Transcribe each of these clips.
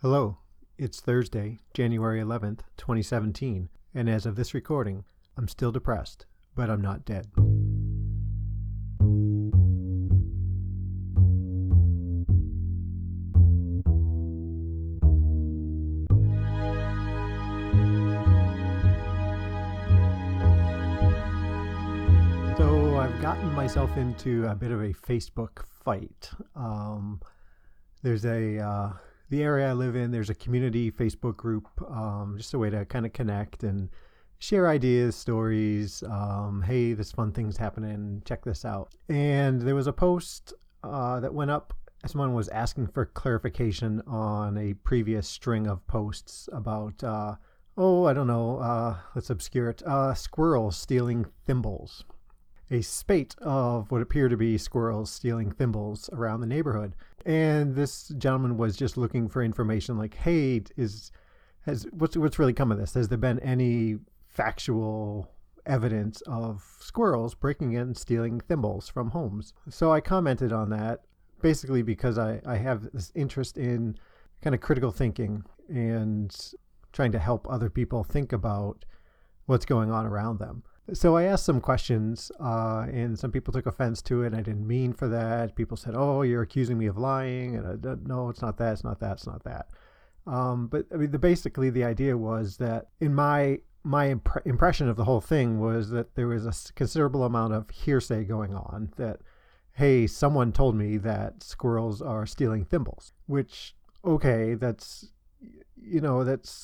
Hello, it's Thursday, January 11th, 2017, and as of this recording, I'm still depressed, but I'm not dead. So I've gotten myself into a bit of a Facebook fight. There's the area I live in, there's a community Facebook group, just a way to kind of connect and share ideas, stories. Hey, this fun thing's happening, check this out. And there was a post that went up. Someone was asking for clarification on a previous string of posts about, let's obscure it, squirrels stealing thimbles. A spate of what appear to be squirrels stealing thimbles around the neighborhood. And this gentleman was just looking for information like, hey, what's really come of this? Has there been any factual evidence of squirrels breaking in and stealing thimbles from homes? So I commented on that basically because I have this interest in kind of critical thinking and trying to help other people think about what's going on around them. So I asked some questions, and some people took offense to it. I didn't mean for that. People said, "Oh, you're accusing me of lying," and I don't, no, it's not that. It's not that. It's not that. But I mean, basically, the idea was that in my impression of the whole thing was that there was a considerable amount of hearsay going on. That, hey, someone told me that squirrels are stealing thimbles. Which, okay, that's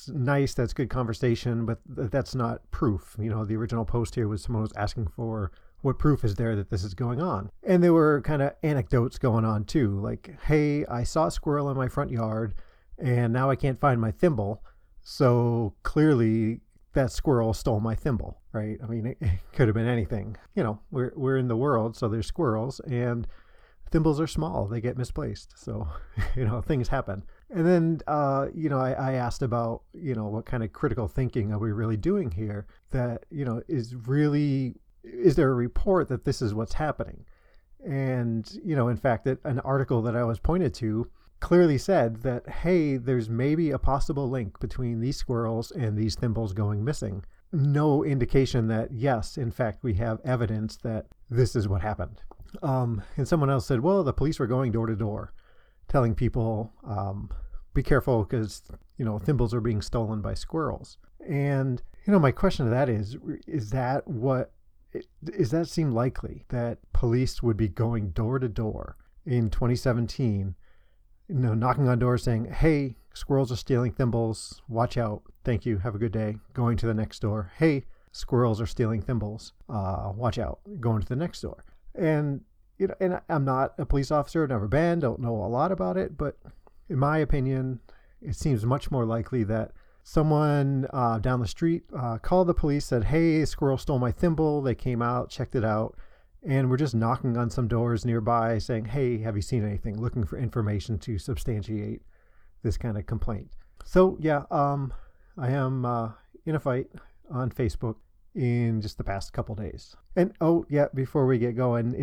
nice. That's good conversation, but that's not proof. The original post here was someone was asking for what proof is there that this is going on. And there were kind of anecdotes going on too. Like, hey, I saw a squirrel in my front yard and now I can't find my thimble. So clearly that squirrel stole my thimble, right? I mean, it could have been anything. We're in the world, so there's squirrels and thimbles are small. They get misplaced. So, things happen. And then, I asked about, what kind of critical thinking are we really doing here? That, is there a report that this is what's happening? And, in fact, an article that I was pointed to clearly said that, hey, there's maybe a possible link between these squirrels and these thimbles going missing. No indication that, yes, in fact, we have evidence that this is what happened. And someone else said, well, the police were going door to door telling people, be careful because, thimbles are being stolen by squirrels. And, my question to that is does that seem likely that police would be going door to door in 2017, knocking on doors saying, hey, squirrels are stealing thimbles. Watch out. Thank you. Have a good day. Going to the next door. Hey, squirrels are stealing thimbles. Watch out. Going to the next door. And, and I'm not a police officer, never been, don't know a lot about it, but in my opinion, it seems much more likely that someone down the street called the police, said, hey, squirrel stole my thimble. They came out, checked it out, and we're just knocking on some doors nearby saying, hey, have you seen anything? Looking for information to substantiate this kind of complaint. So, yeah, I am in a fight on Facebook in just the past couple days. And before we get going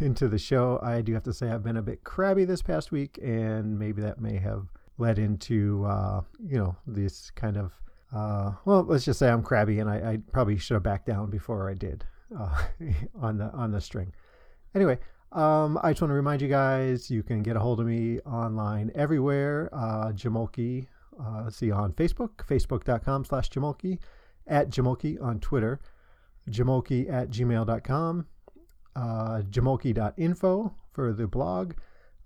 into the show, I do have to say I've been a bit crabby this past week, and maybe that may have led into this kind of let's just say I'm crabby, and I probably should have backed down before I did on the string. Anyway, I just want to remind you guys you can get a hold of me online everywhere. Jamoalki, see on Facebook, facebook.com/Jamoalki. At Jamoalki on Twitter, jamoalki@gmail.com, jamoalki.info for the blog.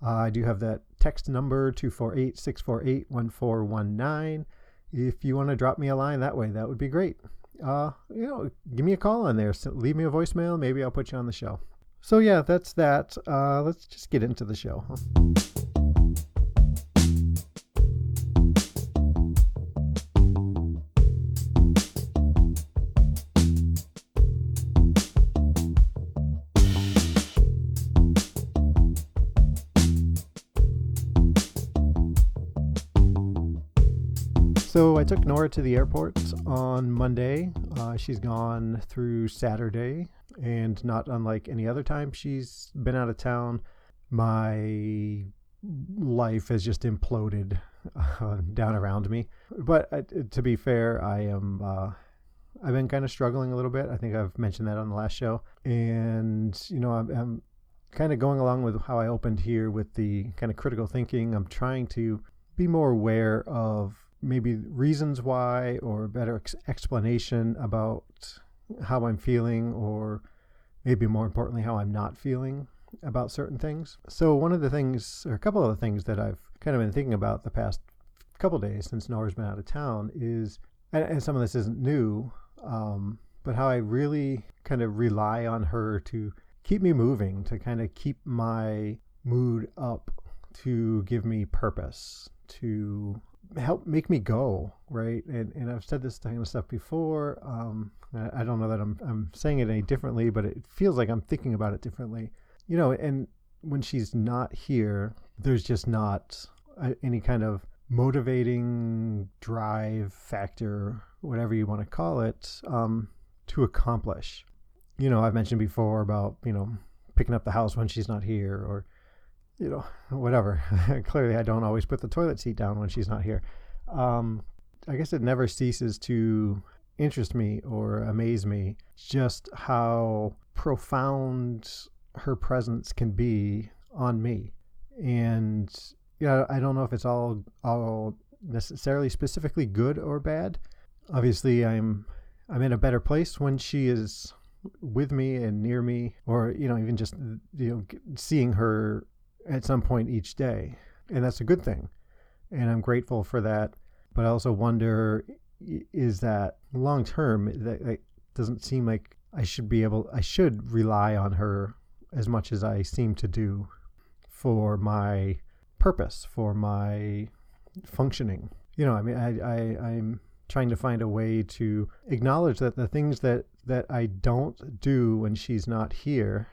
I do have that text number, 248-648-1419. If you want to drop me a line that way, that would be great. Give me a call on there. Leave me a voicemail. Maybe I'll put you on the show. So yeah, that's that. Let's just get into the show. So I took Nora to the airport on Monday. She's gone through Saturday, and not unlike any other time she's been out of town, my life has just imploded down around me. But to be fair, I've been kind of struggling a little bit. I think I've mentioned that on the last show. And, I'm kind of going along with how I opened here with the kind of critical thinking. I'm trying to be more aware of maybe reasons why, or a better explanation about how I'm feeling, or maybe more importantly, how I'm not feeling about certain things. So one of the things, or a couple of the things that I've kind of been thinking about the past couple of days since Nora's been out of town is, and some of this isn't new, but how I really kind of rely on her to keep me moving, to kind of keep my mood up, to give me purpose, to help make me go, right? And I've said this kind of stuff before. I don't know that I'm saying it any differently, but it feels like I'm thinking about it differently. And when she's not here, there's just not any kind of motivating drive factor, whatever you want to call it, to accomplish. I've mentioned before about, picking up the house when she's not here, or, whatever. Clearly, I don't always put the toilet seat down when she's not here. I guess it never ceases to interest me or amaze me just how profound her presence can be on me. And I don't know if it's all necessarily specifically good or bad. Obviously, I'm in a better place when she is with me and near me, or even just seeing her at some point each day, and that's a good thing, and I'm grateful for that. But I also wonder, is that long term, that doesn't seem like I should rely on her as much as I seem to do for my purpose, for my functioning. I'm trying to find a way to acknowledge that the things that I don't do when she's not here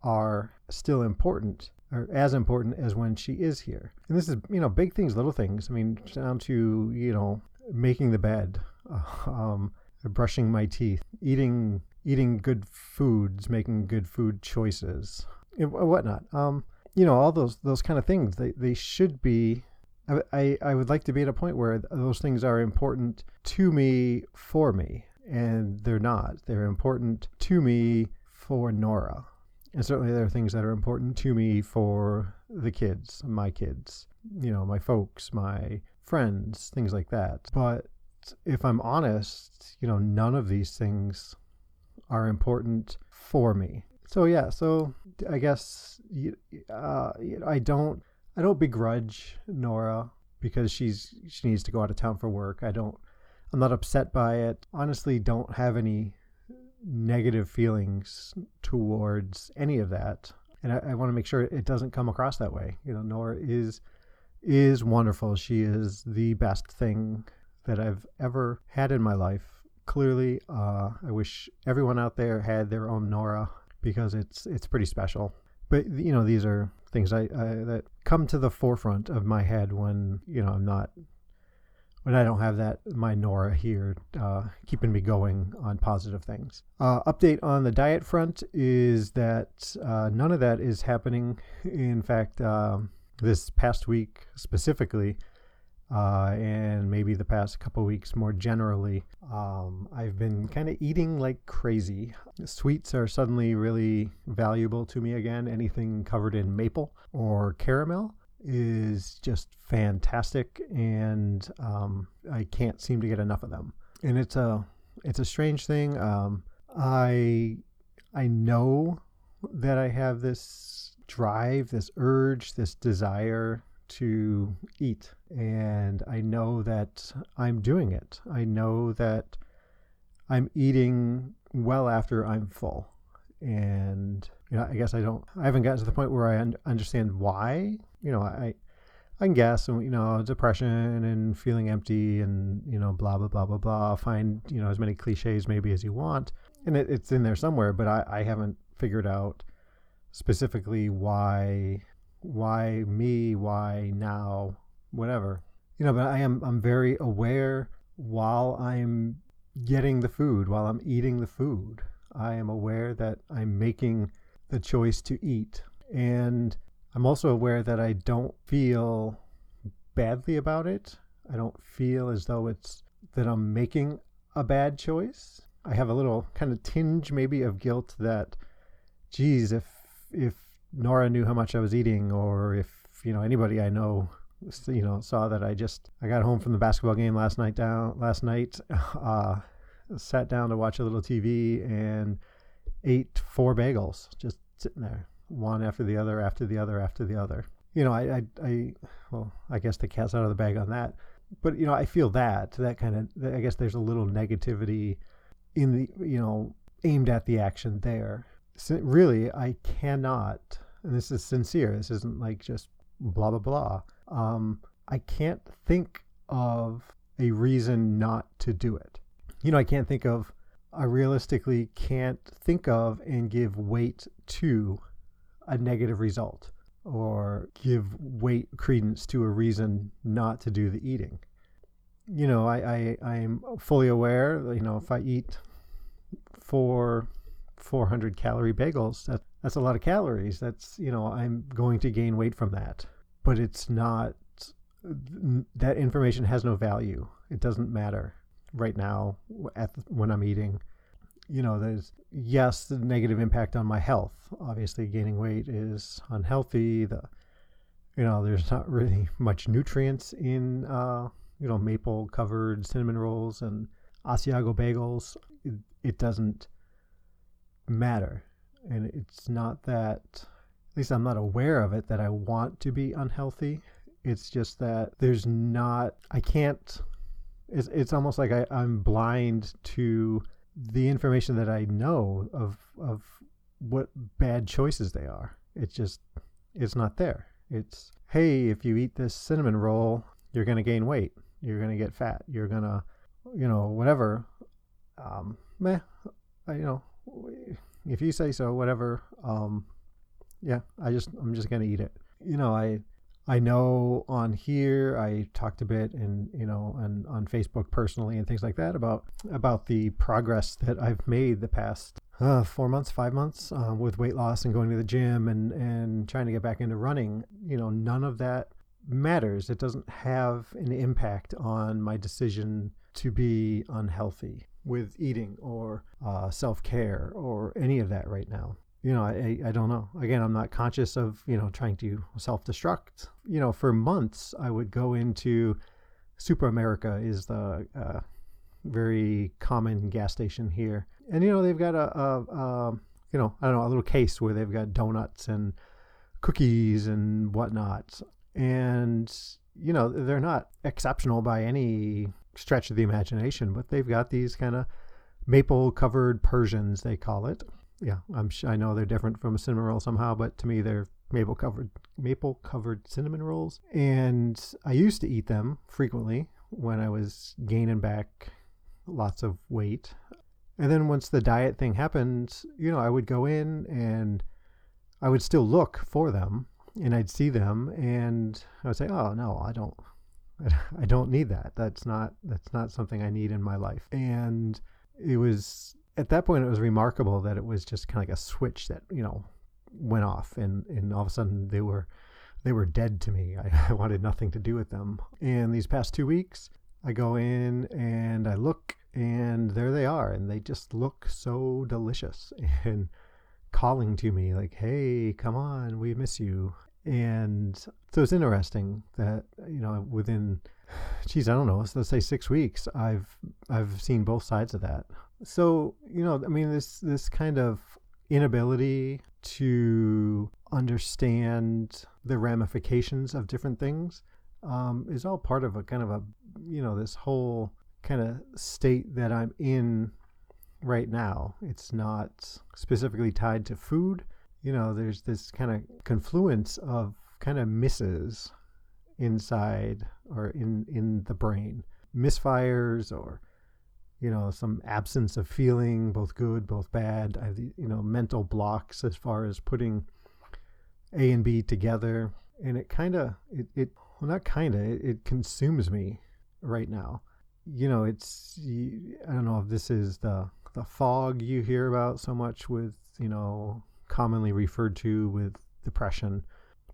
are still important, or as important as when she is here. And this is, big things, little things. I mean, down to, making the bed, brushing my teeth, eating good foods, making good food choices, and whatnot. All those kind of things, they should be, I would like to be at a point where those things are important to me, for me, and they're not. They're important to me for Nora. And certainly there are things that are important to me for the kids, my folks, my friends, things like that. But if I'm honest, none of these things are important for me. So I guess I don't begrudge Nora because she needs to go out of town for work. I'm not upset by it. Honestly, don't have any negative feelings towards any of that. And I want to make sure it doesn't come across that way. Nora is wonderful. She is the best thing that I've ever had in my life. Clearly, I wish everyone out there had their own Nora, because it's pretty special. But these are things that come to the forefront of my head when when I don't have my Nora here keeping me going on positive things. Update on the diet front is that none of that is happening. In fact, this past week specifically, and maybe the past couple weeks more generally, I've been kind of eating like crazy. Sweets are suddenly really valuable to me again. Anything covered in maple or caramel is just fantastic, and I can't seem to get enough of them. And it's a strange thing. I know that I have this drive, this urge, this desire to eat, and I know that I'm doing it. I know that I'm eating well after I'm full, and I guess I haven't gotten to the point where I understand why. I can guess, depression and feeling empty and blah blah blah blah blah. Find as many cliches maybe as you want, and it's in there somewhere, but I haven't figured out specifically why me, why now, whatever. But I'm very aware while I'm getting the food, while I'm eating the food. I am aware that I'm making the choice to eat. And I'm also aware that I don't feel badly about it. I don't feel as though it's that I'm making a bad choice. I have a little kind of tinge maybe of guilt that, geez, if Nora knew how much I was eating, or if, anybody I know, saw that I got home from the basketball game last night, sat down to watch a little TV and ate 4 bagels, just sitting there, one after the other, after the other, after the other. I guess the cat's out of the bag on that. But, I feel that kind of, I guess there's a little negativity in the, aimed at the action there. So really, I cannot, and this is sincere, this isn't like just blah, blah, blah. I can't think of a reason not to do it. I realistically can't think of and give weight to a negative result, or give weight credence to a reason not to do the eating. I'm fully aware, if I eat 400 calorie bagels, that's a lot of calories. That's, I'm going to gain weight from that. But it's not, that information has no value. It doesn't matter right now when I'm eating. There's, yes, the negative impact on my health. Obviously, gaining weight is unhealthy. There's not really much nutrients in, maple covered cinnamon rolls and Asiago bagels. It doesn't matter. And it's not that, at least I'm not aware of it, that I want to be unhealthy. It's just that it's almost like I'm blind to the information that I know of what bad choices they are. It's not there. It's, hey, if you eat this cinnamon roll, you're going to gain weight. You're going to get fat. You're going to, whatever. If you say so, whatever. I'm just going to eat it. I know on here, I talked a bit and on Facebook personally and things like that about the progress that I've made the past 4 months, 5 months with weight loss and going to the gym and trying to get back into running. None of that matters. It doesn't have an impact on my decision to be unhealthy with eating or self-care or any of that right now. I don't know. Again, I'm not conscious of, trying to self-destruct. For months, I would go into Super America is the very common gas station here. And, they've got a little case where they've got donuts and cookies and whatnot. And, they're not exceptional by any stretch of the imagination, but they've got these kind of maple covered Persians, they call it. Yeah, I know they're different from a cinnamon roll somehow, but to me they're maple covered cinnamon rolls. And I used to eat them frequently when I was gaining back lots of weight. And then once the diet thing happened, I would go in and I would still look for them, and I'd see them and I would say, oh no, I don't need that. That's not something I need in my life. And it was, at that point, it was remarkable that it was just kind of like a switch that, went off, and all of a sudden they were dead to me. I wanted nothing to do with them. And these past 2 weeks, I go in and I look, and there they are, and they just look so delicious and calling to me like, hey, come on, we miss you. And so it's interesting that, within, I don't know, let's say 6 weeks, I've seen both sides of that. So, this kind of inability to understand the ramifications of different things is all part of a kind of this whole kind of state that I'm in right now. It's not specifically tied to food. There's this kind of confluence of kind of misses inside or in the brain, misfires, or some absence of feeling, both good, both bad. I have mental blocks as far as putting A and B together, and it consumes me right now. It's, I don't know if this is the fog you hear about so much with, commonly referred to with depression,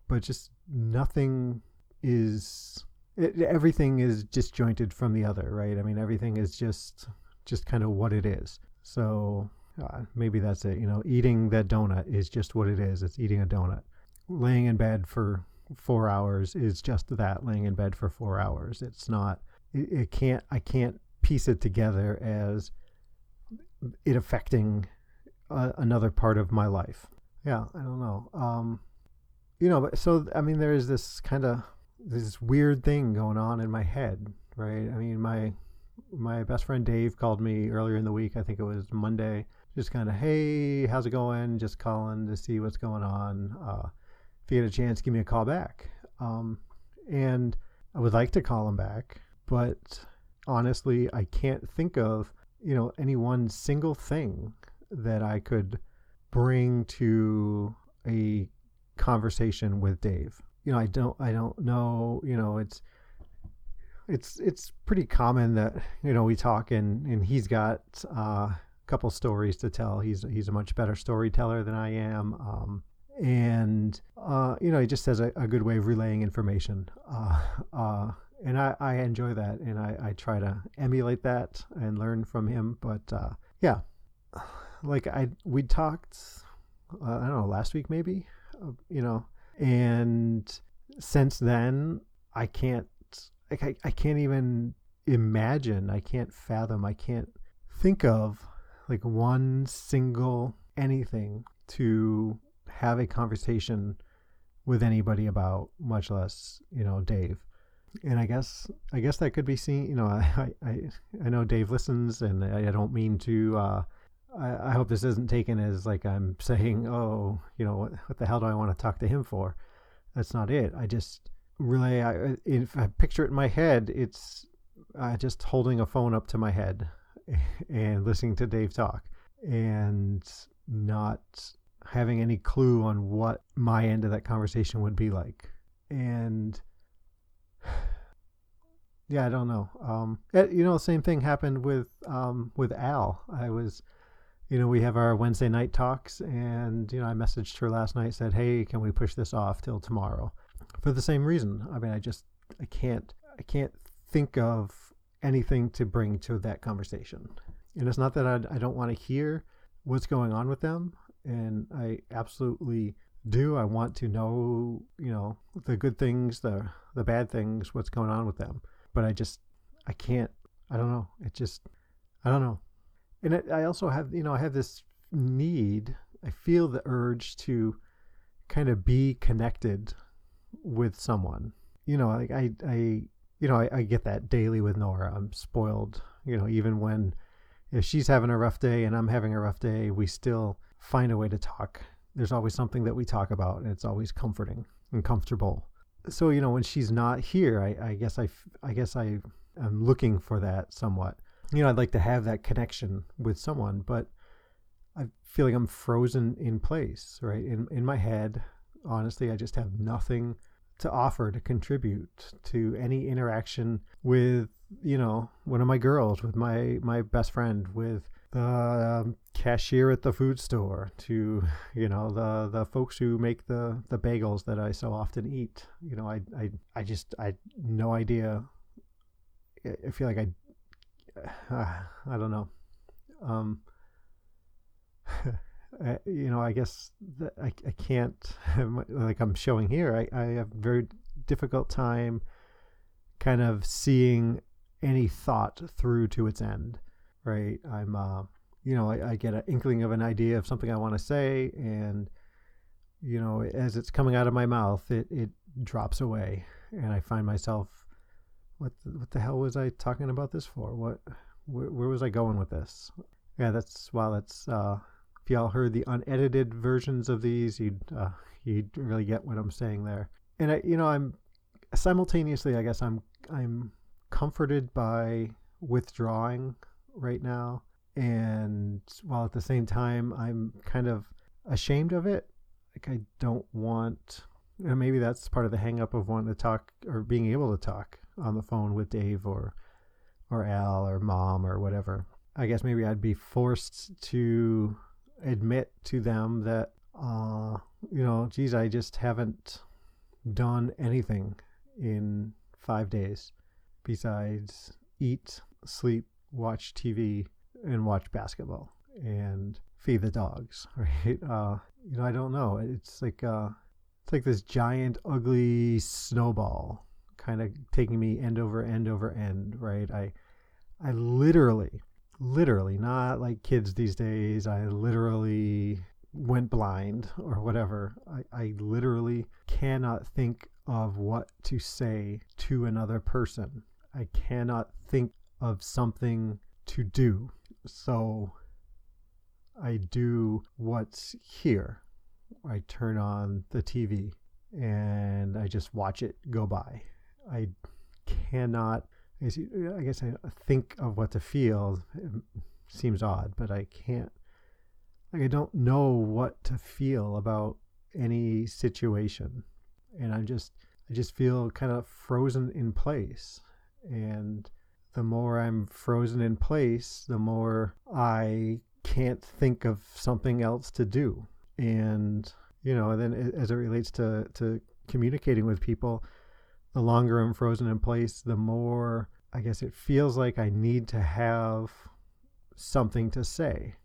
but just nothing is everything is disjointed from the other, right? I mean, everything is just kind of what it is. So maybe that's it. Eating that donut is just what it is. It's eating a donut. Laying in bed for 4 hours is just that, laying in bed for 4 hours. It's not, I can't piece it together as it affecting another part of my life. Yeah, I don't know. But so, I mean, there's this weird thing going on in my head, right? I mean, my best friend Dave called me earlier in the week. I think it was Monday. Just kind of, hey, how's it going? Just calling to see what's going on. If you get a chance, give me a call back. And I would like to call him back, but honestly, I can't think of, any one single thing that I could bring to a conversation with Dave. I don't know, it's pretty common that, we talk and he's got a couple stories to tell. He's a much better storyteller than I am. And he just has a good way of relaying information. And I enjoy that, and I try to emulate that and learn from him. But yeah, like we talked, I don't know, last week maybe, and since then I can't even imagine, I can't fathom, I can't think of like one single anything to have a conversation with anybody about, much less, Dave. And I guess that could be seen, I know Dave listens, and I don't mean to, I hope this isn't taken as like I'm saying, oh, what the hell do I want to talk to him for? That's not it. I just really, if I picture it in my head, it's just holding a phone up to my head and listening to Dave talk and not having any clue on what my end of that conversation would be like. And yeah, I don't know. Same thing happened with Al. I was, we have our Wednesday night talks, and, I messaged her last night, said, hey, can we push this off till tomorrow? For the same reason. I mean, I can't think of anything to bring to that conversation. And it's not that I don't want to hear what's going on with them. And I absolutely do. I want to know, the good things, the bad things, what's going on with them. But I can't, I don't know. I don't know. And I also have, I have this need, I feel the urge to kind of be connected with someone. Like I get that daily with Nora. I'm spoiled, even if she's having a rough day and I'm having a rough day, we still find a way to talk. There's always something that we talk about, and it's always comforting and comfortable. So, when she's not here, I guess I am looking for that somewhat. I'd like to have that connection with someone, but I feel like I'm frozen in place, right? In my head, honestly, I just have nothing to offer to contribute to any interaction with, one of my girls, with my best friend, with the cashier at the food store, to, the folks who make the bagels that I so often eat. I no idea. I feel like I don't know. I guess that I can't, like I'm showing here, I have a very difficult time kind of seeing any thought through to its end, right? I'm, I get an inkling of an idea of something I want to say, and, as it's coming out of my mouth, it drops away, and I find myself, what the hell was I talking about this for? Where was I going with this? Yeah, that's if y'all heard the unedited versions of these, you'd really get what I'm saying there. And I'm simultaneously, I guess I'm comforted by withdrawing right now, and while at the same time I'm kind of ashamed of it. Like I don't want, maybe that's part of the hang up of wanting to talk or being able to talk on the phone with Dave or Al or Mom or whatever. I guess maybe I'd be forced to admit to them that, geez, I just haven't done anything in 5 days besides eat, sleep, watch TV, and watch basketball and feed the dogs, right? I don't know. It's like this giant, ugly snowball kind of taking me end over end over end, right? I literally, not like kids these days, I literally went blind or whatever. I literally cannot think of what to say to another person. I cannot think of something to do. So I do what's here. I turn on the TV and I just watch it go by. I cannot, I guess I think of what to feel. It seems odd, but I can't, I don't know what to feel about any situation. And I just feel kind of frozen in place. And the more I'm frozen in place, the more I can't think of something else to do. And, and then as it relates to communicating with people, the longer I'm frozen in place, the more I guess it feels like I need to have something to say,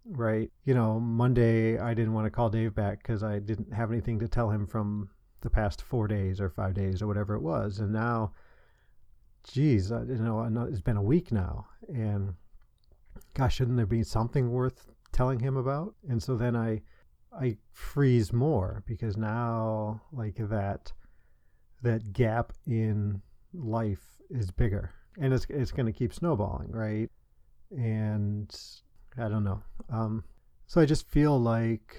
right? Monday I didn't want to call Dave back because I didn't have anything to tell him from the past 4 days or 5 days or whatever it was. And now, geez, it's been a week now, and gosh, shouldn't there be something worth telling him about? And so then I freeze more because now like that gap in life is bigger, and it's going to keep snowballing, right? And I don't know. So I just feel like,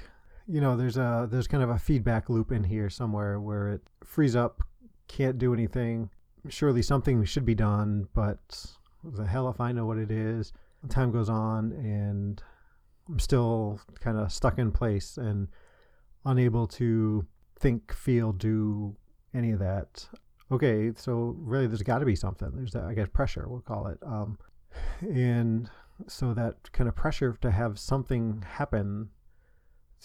there's kind of a feedback loop in here somewhere where it frees up, can't do anything. Surely something should be done, but the hell if I know what it is. Time goes on and I'm still kind of stuck in place and unable to think, feel, do any of that. Okay, so really there's got to be something. There's that, I guess, pressure, we'll call it. And so that kind of pressure to have something happen,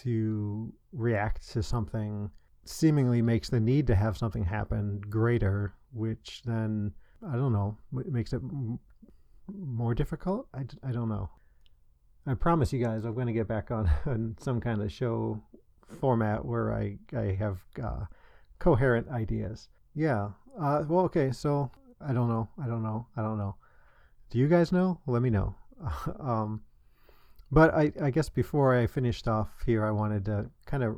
to react to something, seemingly makes the need to have something happen greater, which then, I don't know, makes it more difficult. I don't know. I promise you guys I'm going to get back on some kind of show format where I have coherent ideas. Yeah. Well, okay. So I don't know. Do you guys know? Let me know. But I guess before I finished off here, I wanted to kind of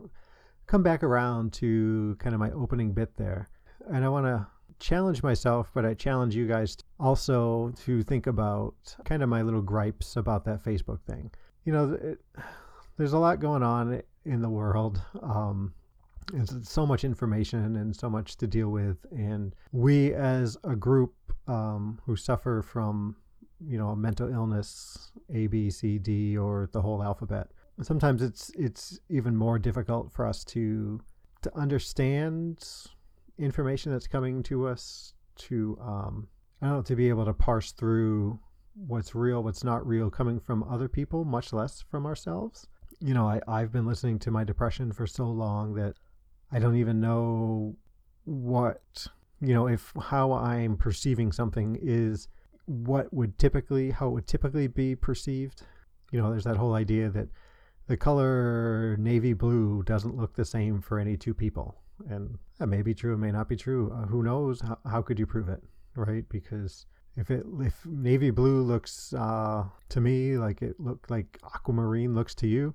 come back around to kind of my opening bit there. And I want to challenge myself, but I challenge you guys also to think about kind of my little gripes about that Facebook thing. There's a lot going on in the world. It's so much information and so much to deal with. And we as a group who suffer from, mental illness, A, B, C, D, or the whole alphabet, sometimes it's even more difficult for us to understand information that's coming to us, to to be able to parse through what's real, what's not real, coming from other people, much less from ourselves. I've been listening to my depression for so long that I don't even know what, if how I'm perceiving something is how it would typically be perceived. There's that whole idea that the color navy blue doesn't look the same for any two people. And that may be true, it may not be true. Who knows? How could you prove it, right? Because if navy blue looks to me like it looked like aquamarine looks to you,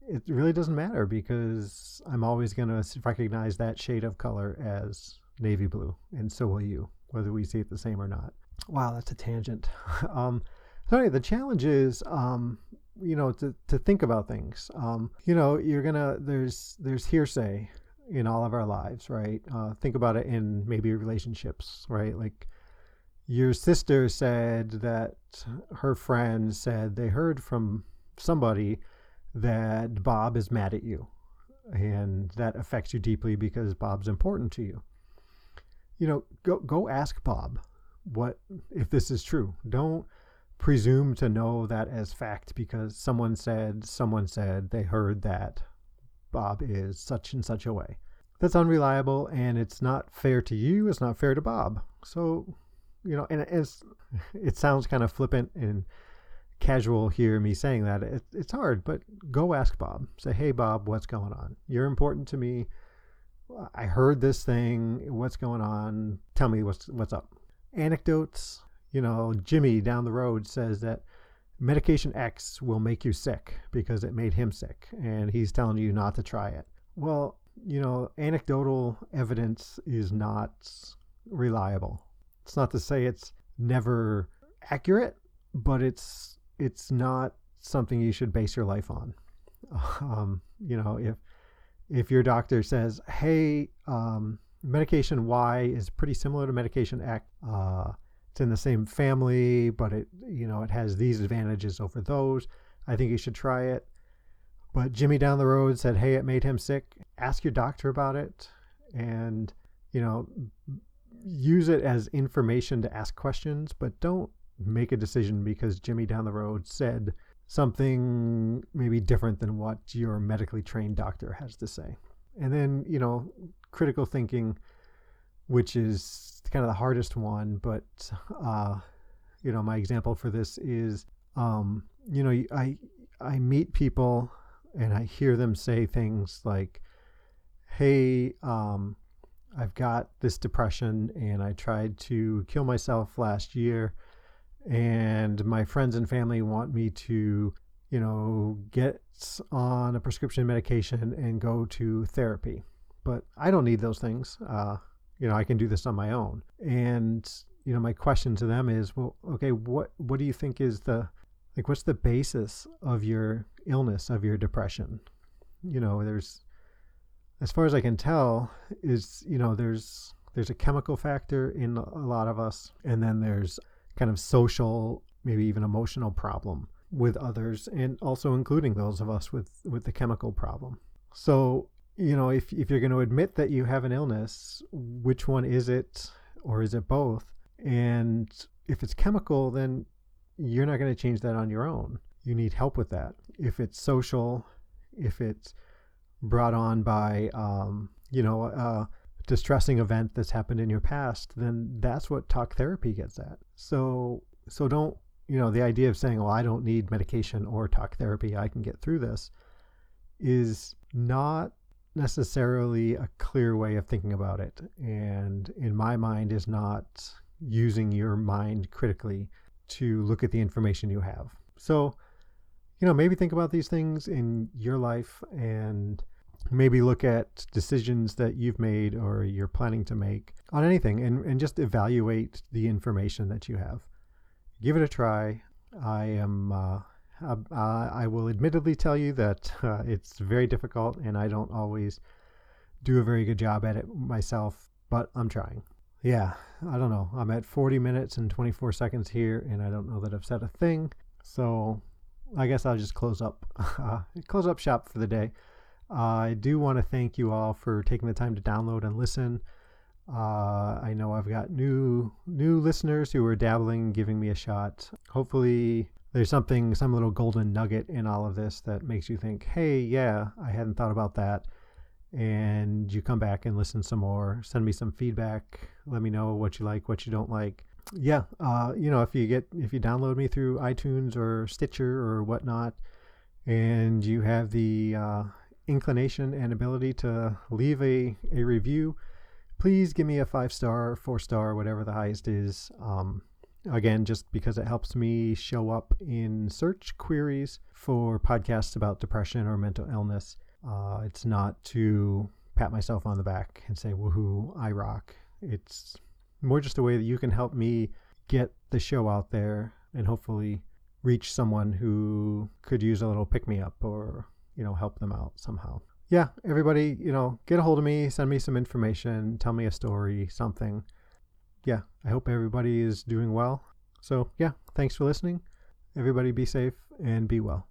it really doesn't matter, because I'm always going to recognize that shade of color as navy blue, and so will you, whether we see it the same or not. Wow, that's a tangent. So anyway, the challenge is, to think about things. There's hearsay in all of our lives, right? Think about it in maybe relationships, right? Like your sister said that her friend said they heard from somebody that Bob is mad at you, and that affects you deeply because Bob's important to you. Go ask Bob what if this is true. Don't presume to know that as fact because someone said they heard that Bob is such and such a way. that's unreliable, and it's not fair to you. It's not fair to Bob. So, and it sounds kind of flippant and casual here, me saying that. It's hard, but go ask Bob. Say, hey, Bob, what's going on? You're important to me. I heard this thing. What's going on? Tell me what's up. Anecdotes. Jimmy down the road says that medication X will make you sick because it made him sick, and he's telling you not to try it. Well, anecdotal evidence is not reliable. It's not to say it's never accurate, but it's not something you should base your life on. If your doctor says, hey, medication Y is pretty similar to medication X, it's in the same family, but it has these advantages over those, I think you should try it. But Jimmy down the road said, hey, it made him sick. Ask your doctor about it, and use it as information to ask questions, but don't make a decision because Jimmy down the road said something maybe different than what your medically trained doctor has to say. And then, critical thinking, which is kind of the hardest one, but, my example for this is, I meet people and I hear them say things like, hey, I've got this depression and I tried to kill myself last year, and my friends and family want me to, get on a prescription medication and go to therapy. But I don't need those things. I can do this on my own. And, my question to them is, well, okay, what do you think is what's the basis of your illness, of your depression? There's, as far as I can tell, is, there's a chemical factor in a lot of us. And then there's kind of social, maybe even emotional problem with others, and also including those of us with the chemical problem. So, if you're going to admit that you have an illness, which one is it, or is it both? And if it's chemical, then you're not going to change that on your own. You need help with that. If it's social, if it's brought on by, a distressing event that's happened in your past, then that's what talk therapy gets at. So don't, the idea of saying, well, I don't need medication or talk therapy, I can get through this, is not necessarily a clear way of thinking about it. And in my mind is not using your mind critically to look at the information you have. So, maybe think about these things in your life, and maybe look at decisions that you've made or you're planning to make on anything, and just evaluate the information that you have. Give it a try. I will admittedly tell you that it's very difficult, and I don't always do a very good job at it myself, but I'm trying. Yeah, I don't know. I'm at 40 minutes and 24 seconds here, and I don't know that I've said a thing. So I guess I'll just close up shop for the day. I do want to thank you all for taking the time to download and listen. I know I've got new listeners who are dabbling, giving me a shot. Hopefully there's some little golden nugget in all of this that makes you think, hey, yeah, I hadn't thought about that. And you come back and listen some more, send me some feedback. Let me know what you like, what you don't like. Yeah. If you download me through iTunes or Stitcher or whatnot, and you have the inclination and ability to leave a review, please give me a 5-star, 4-star, whatever the highest is. Again, just because it helps me show up in search queries for podcasts about depression or mental illness. It's not to pat myself on the back and say, woohoo, I rock. It's more just a way that you can help me get the show out there and hopefully reach someone who could use a little pick-me-up or, help them out somehow. Yeah, everybody, get a hold of me, send me some information, tell me a story, something. Yeah, I hope everybody is doing well. So, yeah, thanks for listening. Everybody be safe and be well.